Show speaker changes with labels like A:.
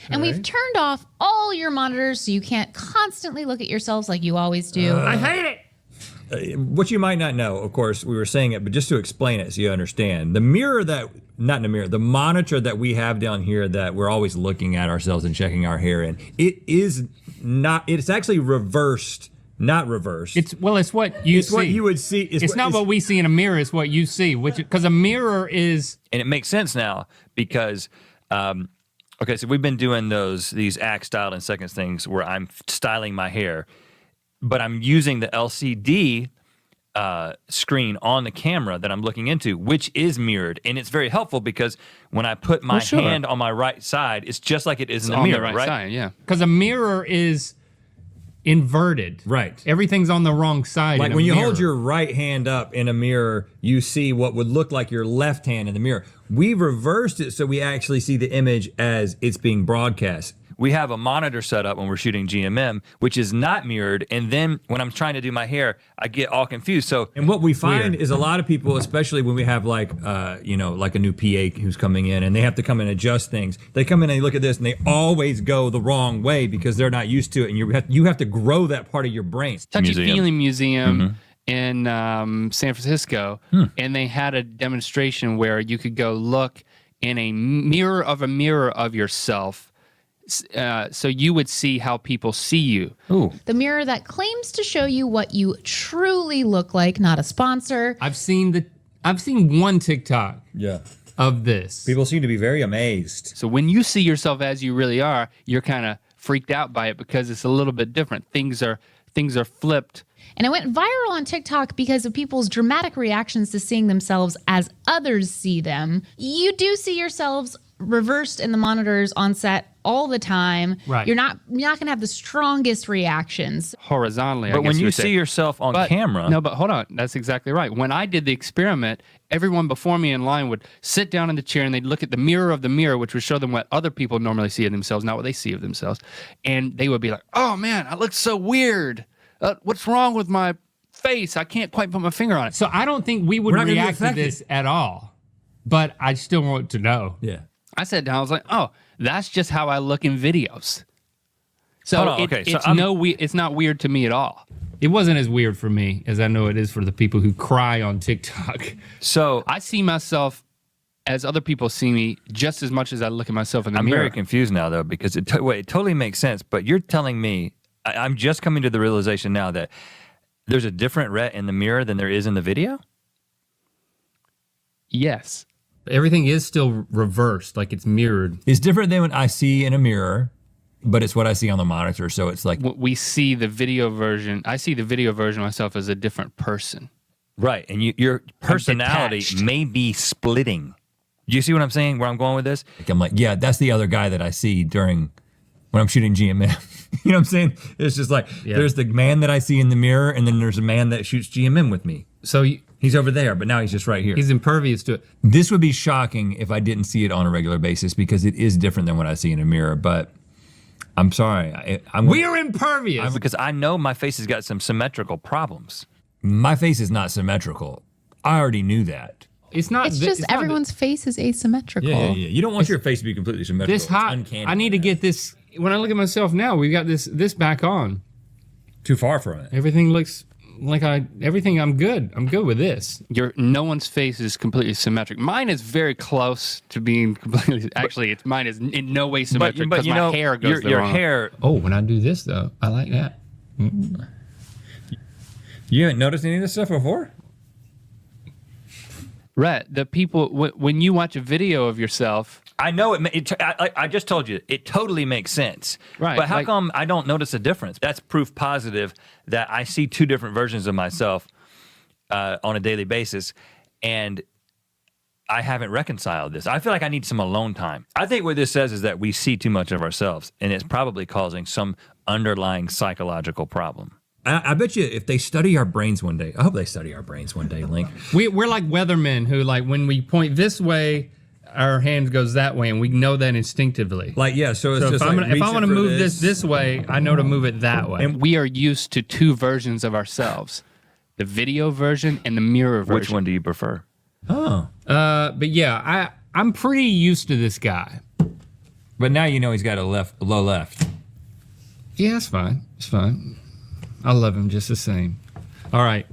A: And we've turned off all your monitors so you can't constantly look at yourselves like you always do.
B: I hate it. What you might not know, of course, we were saying it, but just to explain it so you understand, the monitor that we have down here that we're always looking at ourselves and checking our hair in, it's actually reversed, not reversed.
C: It's what you see.
B: It's what you would see.
C: It's not what we see in a mirror, it's what you see, because a mirror is...
D: And it makes sense now because, okay, so we've been doing these act, style, and seconds things where I'm styling my hair, but I'm using the LCD screen on the camera that I'm looking into, which is mirrored. And it's very helpful because when I put my hand on my right side, it's just like it is in the mirror,
C: on the
D: right?
C: Side, yeah. Because a mirror is inverted.
B: Right.
C: Everything's on the wrong side.
B: Like when you hold your right hand up in a mirror, you see what would look like your left hand in the mirror. We reversed it so we actually see the image as it's being broadcast.
D: We have a monitor set up when we're shooting GMM, which is not mirrored, and then when I'm trying to do my hair, I get all confused. So,
B: and what we find is a lot of people, especially when we have like a new PA who's coming in, and they have to come and adjust things. They come in and they look at this, and they always go the wrong way because they're not used to it, and you have to grow that part of your brain.
E: Touchy Feeling Museum in San Francisco, and they had a demonstration where you could go look in a mirror of yourself. So you would see how people see you.
D: Ooh.
A: The mirror that claims to show you what you truly look like, not a sponsor.
C: I've seen one TikTok of this.
B: People seem to be very amazed.
E: So when you see yourself as you really are, you're kind of freaked out by it because it's a little bit different. Things are flipped.
A: And it went viral on TikTok because of people's dramatic reactions to seeing themselves as others see them. You do see yourselves reversed in the monitors on set all the time.
C: Right.
A: You're not gonna have the strongest reactions
E: Horizontally,
D: but
E: I guess
D: when you
E: would
D: see
E: say.
D: yourself on camera...
E: No, but hold on. That's exactly right. When I did the experiment, everyone before me in line would sit down in the chair and they'd look at the mirror of the mirror, which would show them what other people normally see of themselves, not what they see of themselves. And they would be like, oh man, I look so weird. What's wrong with my face? I can't quite put my finger on it.
C: So I don't think we would react to this at all, but I still want to know.
B: Yeah.
E: I sat down, I was like, oh, that's just how I look in videos. So, it's not weird to me at all.
C: It wasn't as weird for me as I know it is for the people who cry on TikTok.
D: So
E: I see myself as other people see me just as much as I look at myself in the mirror.
D: I'm very confused now though, because it totally makes sense, but you're telling me, I'm just coming to the realization now that there's a different Rhett in the mirror than there is in the video?
E: Yes.
C: Everything is still reversed, like it's mirrored.
B: It's different than what I see in a mirror, but it's what I see on the monitor, so it's like...
E: We see the video version, I see the video version of myself as a different person.
D: Right, and your personality may be splitting. Do you see what I'm saying, where I'm going with this?
B: I'm like, yeah, that's the other guy that I see when I'm shooting GMM. You know what I'm saying? It's just like, there's the man that I see in the mirror, and then there's a man that shoots GMM with me.
C: So
B: he's over there, but now he's just right here.
C: He's impervious to it.
B: This would be shocking if I didn't see it on a regular basis because it is different than what I see in a mirror, but I'm sorry.
C: We're impervious.
D: Because I know my face has got some symmetrical problems.
B: My face is not symmetrical. I already knew that.
A: It's just everyone's face is asymmetrical.
B: Yeah. You don't want your face to be completely symmetrical.
C: This hot.
B: Uncanny.
C: I need to get this. When I look at myself now, we've got this back on.
B: Too far from it.
C: Everything looks like everything. I'm good. I'm good with this.
E: No one's face is completely symmetric. Mine is very close to being completely. Actually, mine is in no way symmetric because my hair goes
D: your
E: wrong.
D: hair.
C: Oh, when I do this though, I like that.
B: You haven't noticed any of this stuff before?
E: Rhett, the people when you watch a video of yourself.
D: I know I just told you, it totally makes sense.
E: Right.
D: But how come I don't notice a difference? That's proof positive that I see two different versions of myself on a daily basis, and I haven't reconciled this. I feel like I need some alone time. I think what this says is that we see too much of ourselves, and it's probably causing some underlying psychological problem.
B: I bet you if they study our brains one day, I hope they study our brains one day, Link.
C: We're like weathermen who, like, when we point this way, our hand goes that way, and we know that instinctively.
B: Like, yeah, so it's
C: So
B: just
C: if I want to move this way, I know to move it that way.
E: And we are used to two versions of ourselves, the video version and the mirror version.
D: Which one do you prefer?
B: Oh.
C: But yeah, I'm pretty used to this guy.
B: But now you know he's got a low left.
C: Yeah, it's fine. It's fine. I love him just the same. All right.